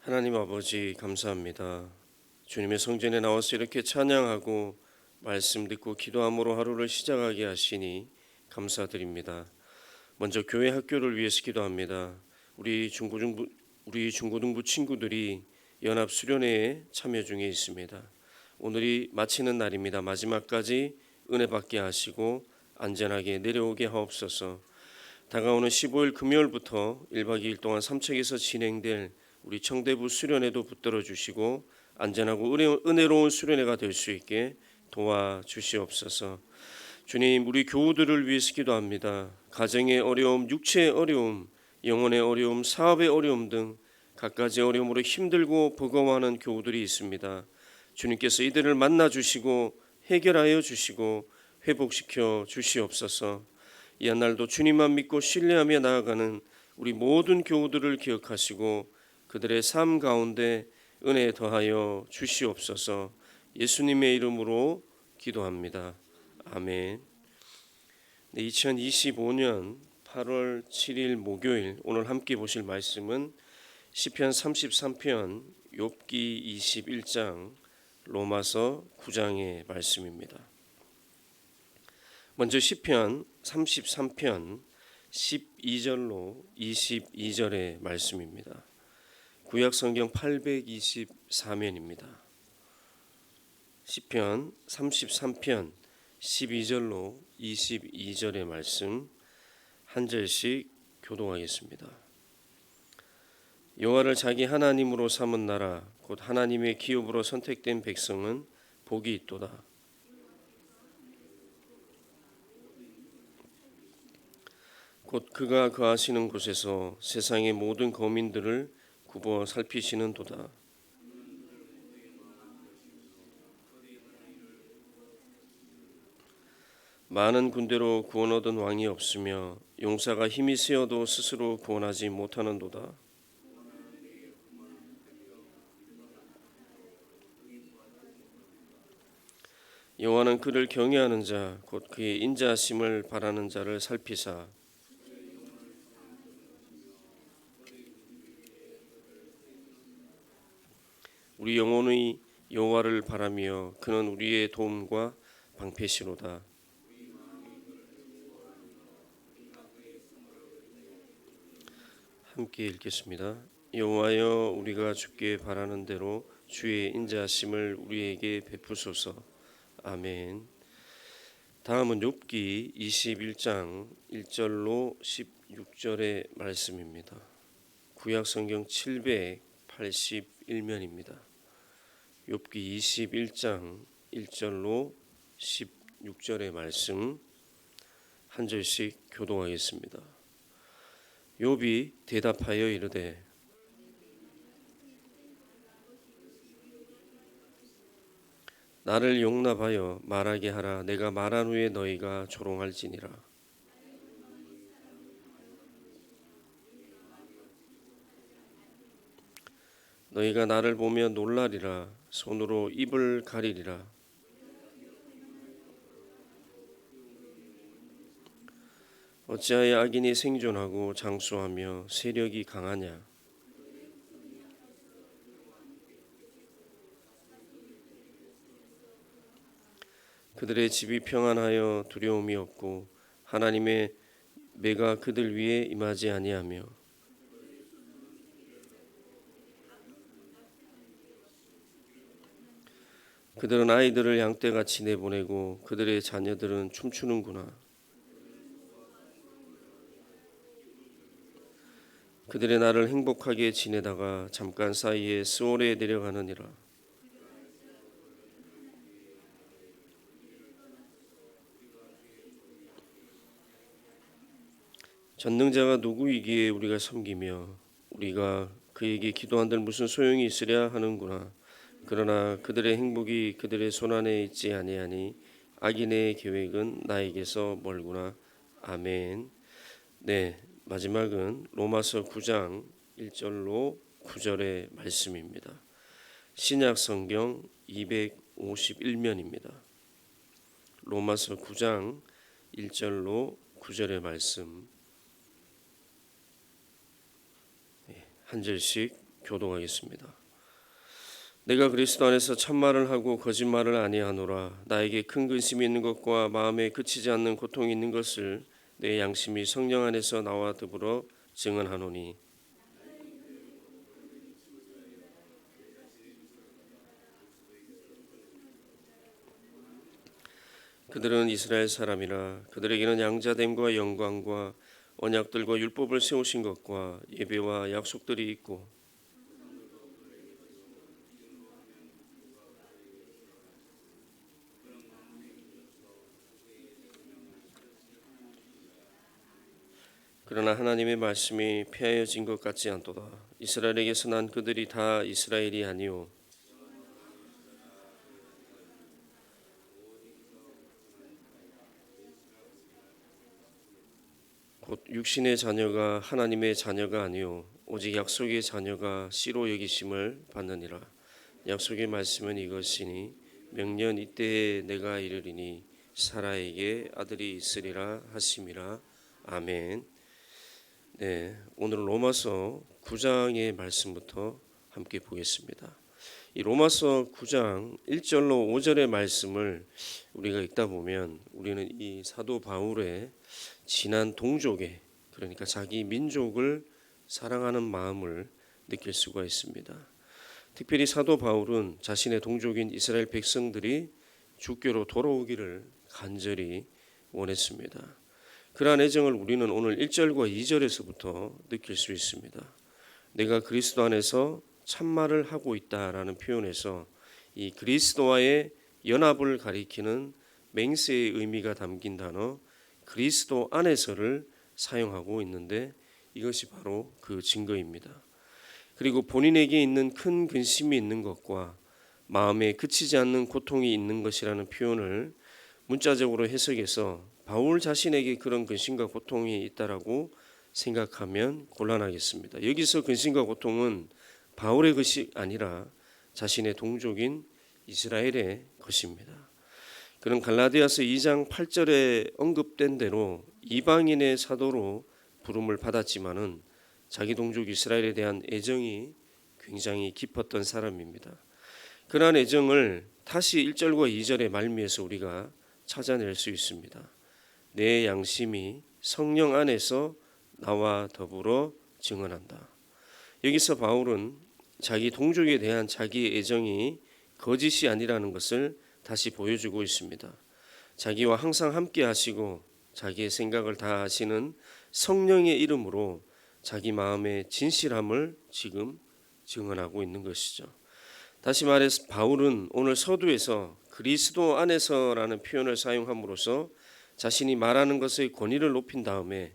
하나님 아버지 감사합니다. 주님의 성전에 나와서 이렇게 찬양하고 말씀 듣고 기도함으로 하루를 시작하게 하시니 감사드립니다. 먼저 교회 학교를 위해서 기도합니다. 우리 중고등부 친구들이 연합 수련회에 참여 중에 있습니다. 오늘이 마치는 날입니다. 마지막까지 은혜 받게 하시고 안전하게 내려오게 하옵소서. 다가오는 15일 금요일부터 1박 2일 동안 삼척에서 진행될 우리 청대부 수련회도 붙들어 주시고 안전하고 은혜로운 수련회가 될 수 있게 도와주시옵소서. 주님, 우리 교우들을 위해서 기도합니다. 가정의 어려움, 육체의 어려움, 영혼의 어려움, 사업의 어려움 등 갖가지 어려움으로 힘들고 버거워하는 교우들이 있습니다. 주님께서 이들을 만나 주시고 해결하여 주시고 회복시켜 주시옵소서. 이 한날도 주님만 믿고 신뢰하며 나아가는 우리 모든 교우들을 기억하시고 그들의 삶 가운데 은혜 더하여 주시옵소서. 예수님의 이름으로 기도합니다. 아멘. 2025년 8월 7일 목요일, 오늘 함께 보실 말씀은 시편 33편, 욥기 21장, 로마서 9장의 말씀입니다. 먼저 시편 33편 12절로 22절의 말씀입니다. 구약성경 824면입니다. 시편 33편 12절로 22절의 말씀 한 절씩 교독하겠습니다. 여호와를 자기 하나님으로 삼은 나라 곧 하나님의 기업으로 선택된 백성은 복이 있도다. 곧 그가 거하시는 곳에서 세상의 모든 거민들을 굽어 살피시는도다. 많은 군대로 구원 얻은 왕이 없으며 용사가 힘이 세어도 스스로 구원하지 못하는도다. 여호와는 그를 경외하는 자 곧 그의 인자하심을 바라는 자를 살피사 우리 영혼의 여호와를 바라며 그는 우리의 도움과 방패시로다. 함께 읽겠습니다. 여호와여, 우리가 주께 바라는 대로 주의 인자하심을 우리에게 베푸소서. 아멘. 다음은 욥기 21장 1절로 16절의 말씀입니다. 구약성경 781면입니다. 욥기 21장 1절로 16절의 말씀 한 절씩 교독하겠습니다. 욥이 대답하여 이르되 나를 용납하여 말하게 하라. 내가 말한 후에 너희가 조롱할지니라. 너희가 나를 보며 놀라리라. 손으로 입을 가리리라. 어찌하여 악인이 생존하고 장수하며 세력이 강하냐. 그들의 집이 평안하여 두려움이 없고 하나님의 매가 그들 위에 임하지 아니하며 그들은 아이들을 양떼같이 내보내고 그들의 자녀들은 춤추는구나. 그들의 날을 행복하게 지내다가 잠깐 사이에 스올에 내려가느니라. 전능자가 누구이기에 우리가 섬기며 우리가 그에게 기도한들 무슨 소용이 있으랴 하는구나. 그러나 그들의 행복이 그들의 손안에 있지 아니하니 악인의 계획은 나에게서 멀구나. 아멘. 네, 마지막은 로마서 9장 1절로 9절의 말씀입니다. 신약 성경 251면입니다. 로마서 9장 1절로 9절의 말씀 한 절씩 교독하겠습니다. 내가 그리스도 안에서 참말을 하고 거짓말을 아니하노라. 나에게 큰 근심이 있는 것과 마음에 그치지 않는 고통이 있는 것을 내 양심이 성령 안에서 나와 더불어 증언하노니 그들은 이스라엘 사람이라. 그들에게는 양자됨과 영광과 언약들과 율법을 세우신 것과 예배와 약속들이 있고 그러나 하나님의 말씀이 폐하여진 것 같지 않도다. 이스라엘에게서 난 그들이 다 이스라엘이 아니요 곧 육신의 자녀가 하나님의 자녀가 아니요 오직 약속의 자녀가 씨로 여기심을 받느니라. 약속의 말씀은 이것이니 명년 이때에 내가 이르리니 사라에게 아들이 있으리라 하심이라. 아멘. 네, 오늘 로마서 9장의 말씀부터 함께 보겠습니다. 이 로마서 9장 1절로 5절의 말씀을 우리가 읽다 보면 우리는 이 사도 바울의 진한 동족의, 그러니까 자기 민족을 사랑하는 마음을 느낄 수가 있습니다. 특별히 사도 바울은 자신의 동족인 이스라엘 백성들이 주께로 돌아오기를 간절히 원했습니다. 그러한 애정을 우리는 오늘 1절과 2절에서부터 느낄 수 있습니다. 내가 그리스도 안에서 참말을 하고 있다라는 표현에서 이 그리스도와의 연합을 가리키는 맹세의 의미가 담긴 단어 그리스도 안에서를 사용하고 있는데 이것이 바로 그 증거입니다. 그리고 본인에게 있는 큰 근심이 있는 것과 마음에 그치지 않는 고통이 있는 것이라는 표현을 문자적으로 해석해서 바울 자신에게 그런 근심과 고통이 있다라고 생각하면 곤란하겠습니다. 여기서 근심과 고통은 바울의 것이 아니라 자신의 동족인 이스라엘의 것입니다. 그는 갈라디아서 2장 8절에 언급된 대로 이방인의 사도로 부름을 받았지만은 자기 동족 이스라엘에 대한 애정이 굉장히 깊었던 사람입니다. 그러한 애정을 다시 1절과 2절의 말미에서 우리가 찾아낼 수 있습니다. 내 양심이 성령 안에서 나와 더불어 증언한다. 여기서 바울은 자기 동족에 대한 자기의 애정이 거짓이 아니라는 것을 다시 보여주고 있습니다. 자기와 항상 함께 하시고 자기의 생각을 다 아시는 성령의 이름으로 자기 마음의 진실함을 지금 증언하고 있는 것이죠. 다시 말해서 바울은 오늘 서두에서 그리스도 안에서라는 표현을 사용함으로써 자신이 말하는 것의 권위를 높인 다음에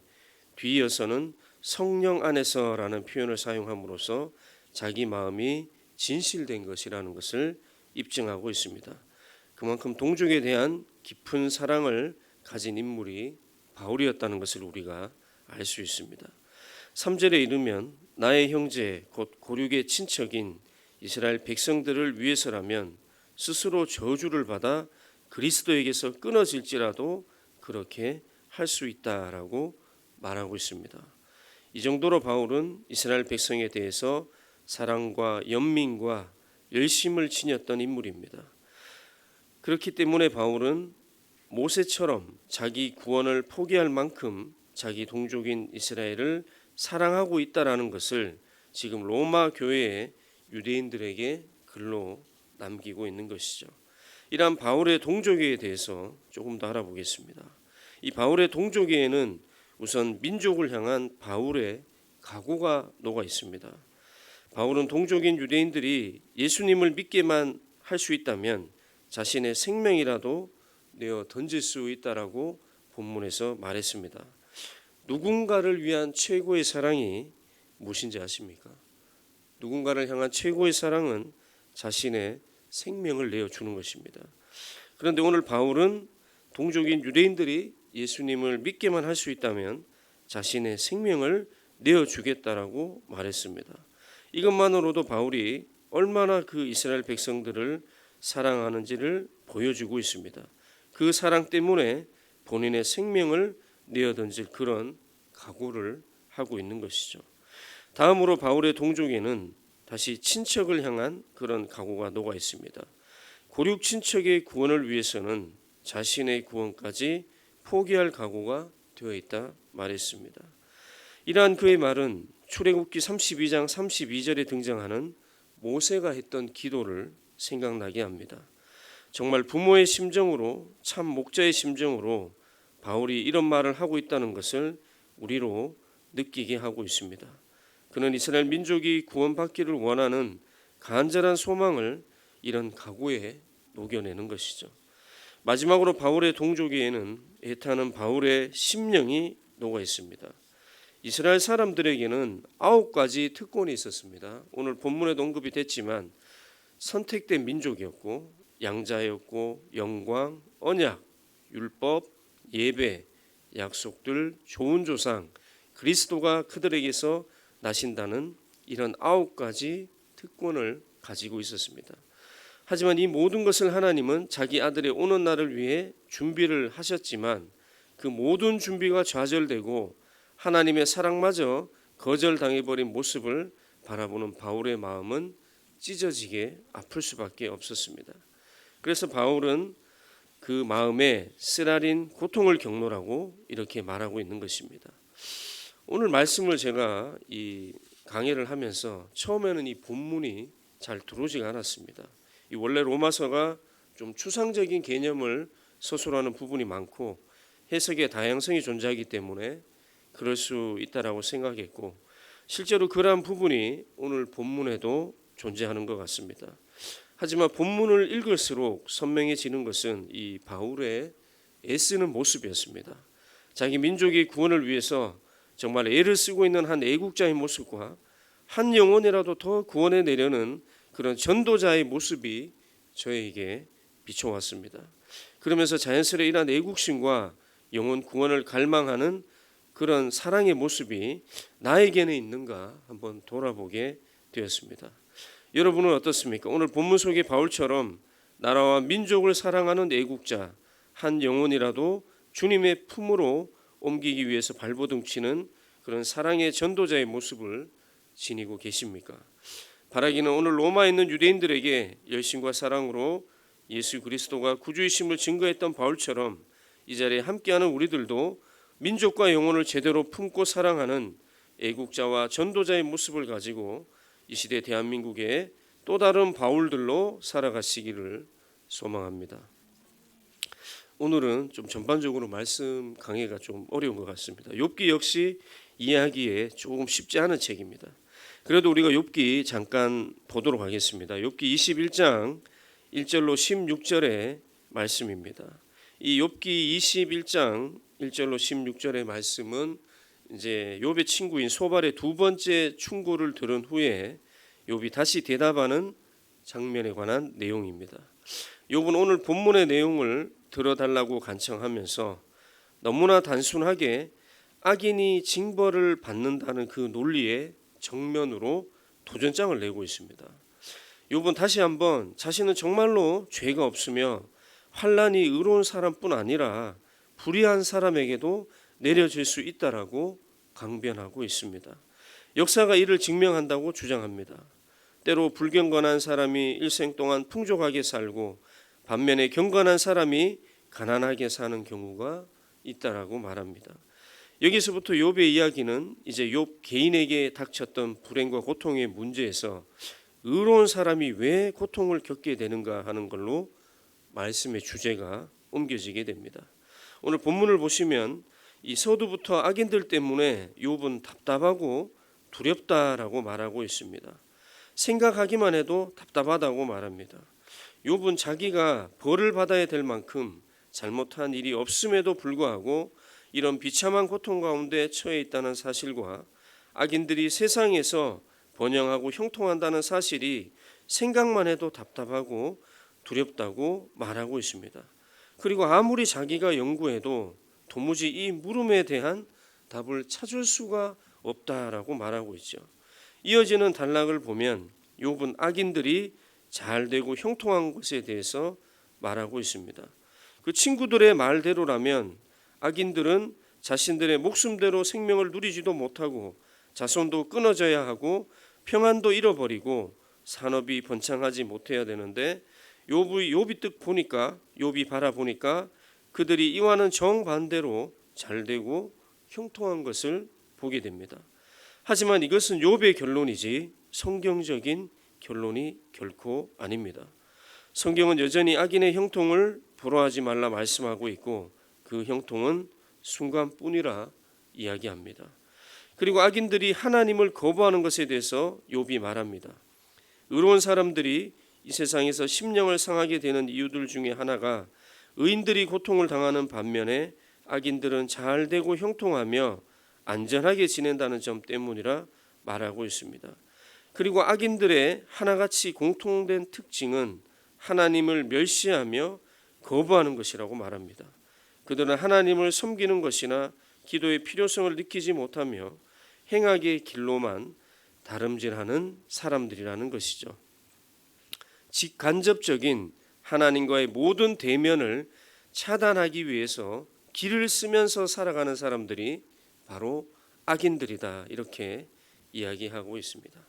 뒤이어서는 성령 안에서라는 표현을 사용함으로써 자기 마음이 진실된 것이라는 것을 입증하고 있습니다. 그만큼 동족에 대한 깊은 사랑을 가진 인물이 바울이었다는 것을 우리가 알 수 있습니다. 3절에 이르면 나의 형제 곧 고륙의 친척인 이스라엘 백성들을 위해서라면 스스로 저주를 받아 그리스도에게서 끊어질지라도 그렇게 할 수 있다라고 말하고 있습니다. 이 정도로 바울은 이스라엘 백성에 대해서 사랑과 연민과 열심을 지녔던 인물입니다. 그렇기 때문에 바울은 모세처럼 자기 구원을 포기할 만큼 자기 동족인 이스라엘을 사랑하고 있다라는 것을 지금 로마 교회의 유대인들에게 글로 남기고 있는 것이죠. 이러한 바울의 동족에 대해서 조금 더 알아보겠습니다. 이 바울의 동족에는 우선 민족을 향한 바울의 각오가 녹아 있습니다. 바울은 동족인 유대인들이 예수님을 믿게만 할 수 있다면 자신의 생명이라도 내어 던질 수 있다라고 본문에서 말했습니다. 누군가를 위한 최고의 사랑이 무엇인지 아십니까? 누군가를 향한 최고의 사랑은 자신의 생명을 내어주는 것입니다. 그런데 오늘 바울은 동족인 유대인들이 예수님을 믿게만 할 수 있다면 자신의 생명을 내어주겠다라고 말했습니다. 이것만으로도 바울이 얼마나 그 이스라엘 백성들을 사랑하는지를 보여주고 있습니다. 그 사랑 때문에 본인의 생명을 내어던질 그런 각오를 하고 있는 것이죠. 다음으로 바울의 동족에는 다시 친척을 향한 그런 각오가 녹아 있습니다. 고륙 친척의 구원을 위해서는 자신의 구원까지 포기할 각오가 되어 있다 말했습니다. 이러한 그의 말은 출애굽기 32장 32절에 등장하는 모세가 했던 기도를 생각나게 합니다. 정말 부모의 심정으로, 참 목자의 심정으로 바울이 이런 말을 하고 있다는 것을 우리로 느끼게 하고 있습니다. 그는 이스라엘 민족이 구원받기를 원하는 간절한 소망을 이런 각오에 녹여내는 것이죠. 마지막으로 바울의 동족에는 애타는 바울의 심령이 녹아 있습니다. 이스라엘 사람들에게는 9가지 특권이 있었습니다. 오늘 본문에도 언급이 됐지만 선택된 민족이었고 양자였고 영광, 언약, 율법, 예배, 약속들, 좋은 조상, 그리스도가 그들에게서 나신다는 이런 9가지 특권을 가지고 있었습니다. 하지만 이 모든 것을 하나님은 자기 아들의 오는 날을 위해 준비를 하셨지만 그 모든 준비가 좌절되고 하나님의 사랑마저 거절당해버린 모습을 바라보는 바울의 마음은 찢어지게 아플 수밖에 없었습니다. 그래서 바울은 그 마음에 쓰라린 고통을 경노라고 이렇게 말하고 있는 것입니다. 오늘 말씀을 제가 이 강의를 하면서 처음에는 이 본문이 잘 들어오지가 않았습니다. 이 원래 로마서가 좀 추상적인 개념을 서술하는 부분이 많고 해석의 다양성이 존재하기 때문에 그럴 수 있다라고 생각했고 실제로 그러한 부분이 오늘 본문에도 존재하는 것 같습니다. 하지만 본문을 읽을수록 선명해지는 것은 이 바울의 애쓰는 모습이었습니다. 자기 민족의 구원을 위해서 정말 애를 쓰고 있는 한 애국자의 모습과 한 영혼이라도 더 구원해 내려는 그런 전도자의 모습이 저에게 비춰왔습니다. 그러면서 자연스레 이러한 애국심과 영혼 구원을 갈망하는 그런 사랑의 모습이 나에게는 있는가 한번 돌아보게 되었습니다. 여러분은 어떻습니까? 오늘 본문 속의 바울처럼 나라와 민족을 사랑하는 애국자, 한 영혼이라도 주님의 품으로 옮기기 위해서 발버둥치는 그런 사랑의 전도자의 모습을 지니고 계십니까? 바라기는 오늘 로마에 있는 유대인들에게 열심과 사랑으로 예수 그리스도가 구주이심을 증거했던 바울처럼 이 자리에 함께하는 우리들도 민족과 영혼을 제대로 품고 사랑하는 애국자와 전도자의 모습을 가지고 이 시대 대한민국의 또 다른 바울들로 살아가시기를 소망합니다. 오늘은 좀 전반적으로 말씀 강해가 좀 어려운 것 같습니다. 욥기 역시 이해하기에 조금 쉽지 않은 책입니다. 그래도 우리가 욥기 잠깐 보도록 하겠습니다. 욥기 21장 1절로 16절의 말씀입니다. 이 욥기 21장 1절로 16절의 말씀은 이제 욥의 친구인 소발의 두 번째 충고를 들은 후에 욥이 다시 대답하는 장면에 관한 내용입니다. 욥은 오늘 본문의 내용을 들어달라고 간청하면서 너무나 단순하게 악인이 징벌을 받는다는 그 논리의 정면으로 도전장을 내고 있습니다. 욥은 다시 한번 자신은 정말로 죄가 없으며 환난이 의로운 사람뿐 아니라 불의한 사람에게도 내려질 수 있다라고 강변하고 있습니다. 역사가 이를 증명한다고 주장합니다. 때로 불경건한 사람이 일생 동안 풍족하게 살고 반면에 경건한 사람이 가난하게 사는 경우가 있다라고 말합니다. 여기서부터 욥의 이야기는 이제 욥 개인에게 닥쳤던 불행과 고통의 문제에서 의로운 사람이 왜 고통을 겪게 되는가 하는 걸로 말씀의 주제가 옮겨지게 됩니다. 오늘 본문을 보시면 이 서두부터 악인들 때문에 욥은 답답하고 두렵다라고 말하고 있습니다. 생각하기만 해도 답답하다고 말합니다. 욥은 자기가 벌을 받아야 될 만큼 잘못한 일이 없음에도 불구하고 이런 비참한 고통 가운데 처해 있다는 사실과 악인들이 세상에서 번영하고 형통한다는 사실이 생각만 해도 답답하고 두렵다고 말하고 있습니다. 그리고 아무리 자기가 연구해도 도무지 이 물음에 대한 답을 찾을 수가 없다라고 말하고 있죠. 이어지는 단락을 보면 욥은 악인들이 잘 되고 형통한 것에 대해서 말하고 있습니다. 그 친구들의 말대로라면 악인들은 자신들의 목숨대로 생명을 누리지도 못하고 자손도 끊어져야 하고 평안도 잃어버리고 산업이 번창하지 못해야 되는데 욥이 뜻 보니까 욥이 바라보니까 그들이 이와는 정반대로 잘되고 형통한 것을 보게 됩니다. 하지만 이것은 욥의 결론이지 성경적인 결론이 결코 아닙니다. 성경은 여전히 악인의 형통을 부러워하지 말라 말씀하고 있고 그 형통은 순간뿐이라 이야기합니다. 그리고 악인들이 하나님을 거부하는 것에 대해서 욥이 말합니다. 의로운 사람들이 이 세상에서 심령을 상하게 되는 이유들 중에 하나가 의인들이 고통을 당하는 반면에 악인들은 잘되고 형통하며 안전하게 지낸다는 점 때문이라 말하고 있습니다. 그리고 악인들의 하나같이 공통된 특징은 하나님을 멸시하며 거부하는 것이라고 말합니다. 그들은 하나님을 섬기는 것이나 기도의 필요성을 느끼지 못하며 행악의 길로만 다름질하는 사람들이라는 것이죠. 직간접적인 하나님과의 모든 대면을 차단하기 위해서 길을 쓰면서 살아가는 사람들이 바로 악인들이다, 이렇게 이야기하고 있습니다.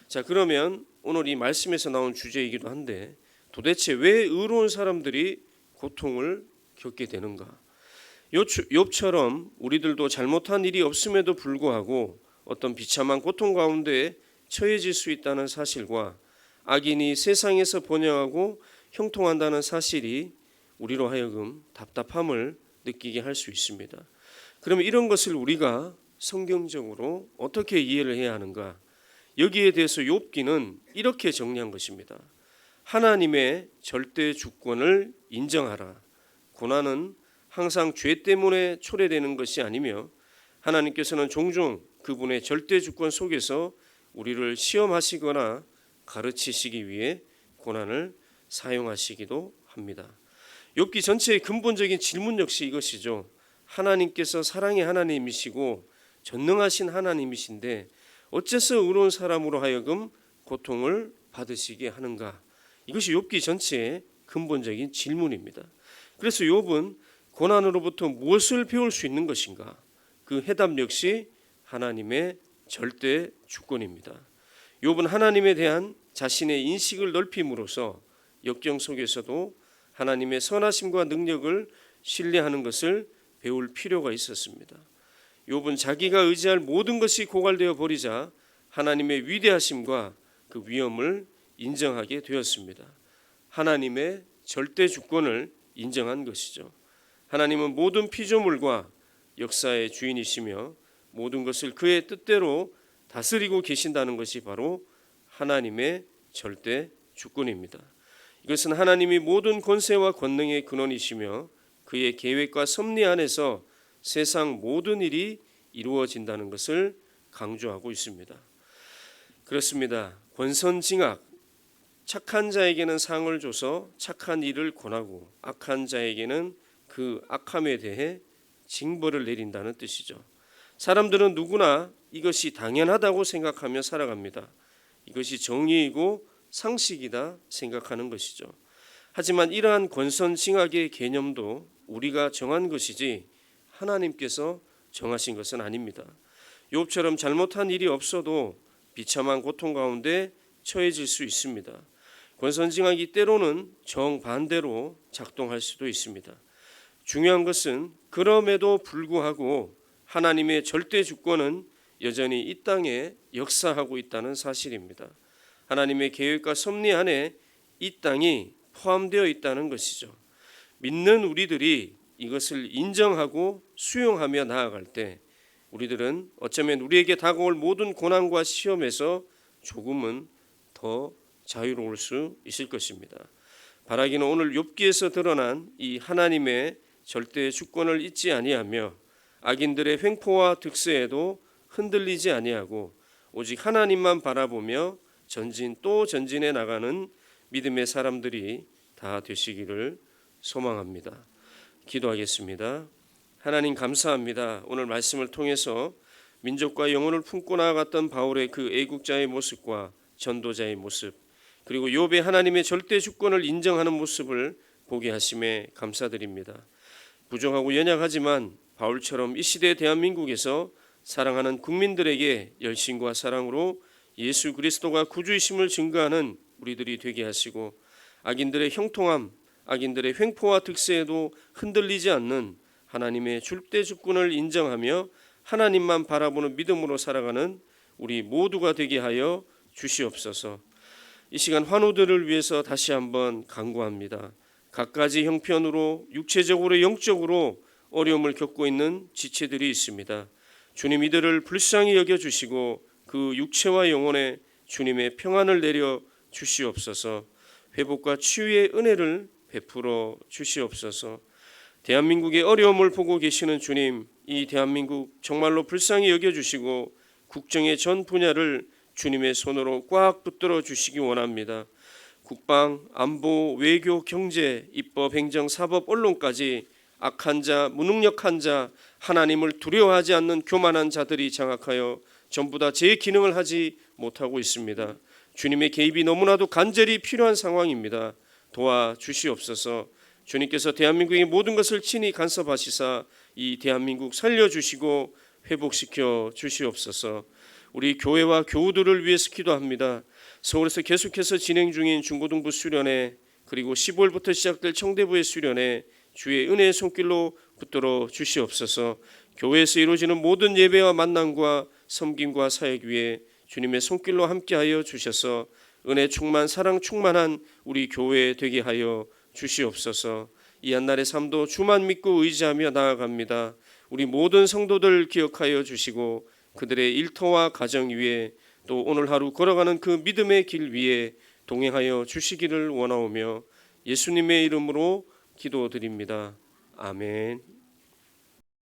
자, 그러면 오늘 이 말씀에서 나온 주제이기도 한데 도대체 왜 의로운 사람들이 고통을 겪게 되는가? 욥처럼 우리들도 잘못한 일이 없음에도 불구하고 어떤 비참한 고통 가운데 처해질 수 있다는 사실과 악인이 세상에서 번영하고 형통한다는 사실이 우리로 하여금 답답함을 느끼게 할 수 있습니다. 그러면 이런 것을 우리가 성경적으로 어떻게 이해를 해야 하는가? 여기에 대해서 욥기는 이렇게 정리한 것입니다. 하나님의 절대 주권을 인정하라. 고난은 항상 죄 때문에 초래되는 것이 아니며 하나님께서는 종종 그분의 절대 주권 속에서 우리를 시험하시거나 가르치시기 위해 고난을 사용하시기도 합니다. 욥기 전체의 근본적인 질문 역시 이것이죠. 하나님께서 사랑의 하나님이시고 전능하신 하나님이신데 어째서 의로운 사람으로 하여금 고통을 받으시게 하는가? 이것이 욥기 전체의 근본적인 질문입니다. 그래서 욥은 고난으로부터 무엇을 배울 수 있는 것인가? 그 해답 역시 하나님의 절대 주권입니다. 욥은 하나님에 대한 자신의 인식을 넓힘으로써 역경 속에서도 하나님의 선하심과 능력을 신뢰하는 것을 배울 필요가 있었습니다. 욥은 자기가 의지할 모든 것이 고갈되어 버리자 하나님의 위대하심과 그 위엄을 인정하게 되었습니다. 하나님의 절대 주권을 인정한 것이죠. 하나님은 모든 피조물과 역사의 주인이시며 모든 것을 그의 뜻대로 다스리고 계신다는 것이 바로 하나님의 절대 주권입니다. 이것은 하나님이 모든 권세와 권능의 근원이시며 그의 계획과 섭리 안에서 세상 모든 일이 이루어진다는 것을 강조하고 있습니다. 그렇습니다. 권선징악, 착한 자에게는 상을 줘서 착한 일을 권하고 악한 자에게는 그 악함에 대해 징벌을 내린다는 뜻이죠. 사람들은 누구나 이것이 당연하다고 생각하며 살아갑니다. 이것이 정의이고 상식이다 생각하는 것이죠. 하지만 이러한 권선징악의 개념도 우리가 정한 것이지 하나님께서 정하신 것은 아닙니다. 욥처럼 잘못한 일이 없어도 비참한 고통 가운데 처해질 수 있습니다. 권선징악이 때로는 정반대로 작동할 수도 있습니다. 중요한 것은 그럼에도 불구하고 하나님의 절대 주권은 여전히 이 땅에 역사하고 있다는 사실입니다. 하나님의 계획과 섭리 안에 이 땅이 포함되어 있다는 것이죠. 믿는 우리들이 이것을 인정하고 수용하며 나아갈 때 우리들은 어쩌면 우리에게 다가올 모든 고난과 시험에서 조금은 더 자유로울 수 있을 것입니다. 바라기는 오늘 욥기에서 드러난 이 하나님의 절대 주권을 잊지 아니하며 악인들의 횡포와 득세에도 흔들리지 아니하고 오직 하나님만 바라보며 전진 또 전진해 나가는 믿음의 사람들이 다 되시기를 소망합니다. 기도하겠습니다. 하나님 감사합니다. 오늘 말씀을 통해서 민족과 영혼을 품고 나아갔던 바울의 그 애국자의 모습과 전도자의 모습, 그리고 욥의 하나님의 절대 주권을 인정하는 모습을 보게 하심에 감사드립니다. 부족하고 연약하지만 바울처럼 이 시대 대한민국에서 사랑하는 국민들에게 열심과 사랑으로 예수 그리스도가 구주이심을 증거하는 우리들이 되게 하시고, 악인들의 형통함, 악인들의 횡포와 득세에도 흔들리지 않는 하나님의 줄대주권을 인정하며 하나님만 바라보는 믿음으로 살아가는 우리 모두가 되게 하여 주시옵소서. 이 시간 환우들을 위해서 다시 한번 간구합니다. 갖가지 형편으로 육체적으로 영적으로 어려움을 겪고 있는 지체들이 있습니다. 주님 이들을 불쌍히 여겨주시고 그 육체와 영혼에 주님의 평안을 내려 주시옵소서. 회복과 치유의 은혜를 베풀어 주시옵소서. 대한민국의 어려움을 보고 계시는 주님, 이 대한민국 정말로 불쌍히 여겨주시고 국정의 전 분야를 주님의 손으로 꽉 붙들어 주시기 원합니다. 국방, 안보, 외교, 경제, 입법, 행정, 사법, 언론까지 악한 자, 무능력한 자, 하나님을 두려워하지 않는 교만한 자들이 장악하여 전부 다 제 기능을 하지 못하고 있습니다. 주님의 개입이 너무나도 간절히 필요한 상황입니다. 도와주시옵소서. 주님께서 대한민국의 모든 것을 친히 간섭하시사 이 대한민국 살려주시고 회복시켜 주시옵소서. 우리 교회와 교우들을 위해서 기도합니다. 서울에서 계속해서 진행 중인 중고등부 수련회, 그리고 15일부터 시작될 청대부의 수련회 주의 은혜의 손길로 붙들어 주시옵소서. 교회에서 이루어지는 모든 예배와 만남과 섬김과 사역 위에 주님의 손길로 함께하여 주셔서 은혜 충만, 사랑 충만한 우리 교회 되게 하여 주시옵소서. 이 한날의 삶도 주만 믿고 의지하며 나아갑니다. 우리 모든 성도들 기억하여 주시고 그들의 일터와 가정 위에 또 오늘 하루 걸어가는 그 믿음의 길 위에 동행하여 주시기를 원하오며 예수님의 이름으로 기도드립니다. 아멘.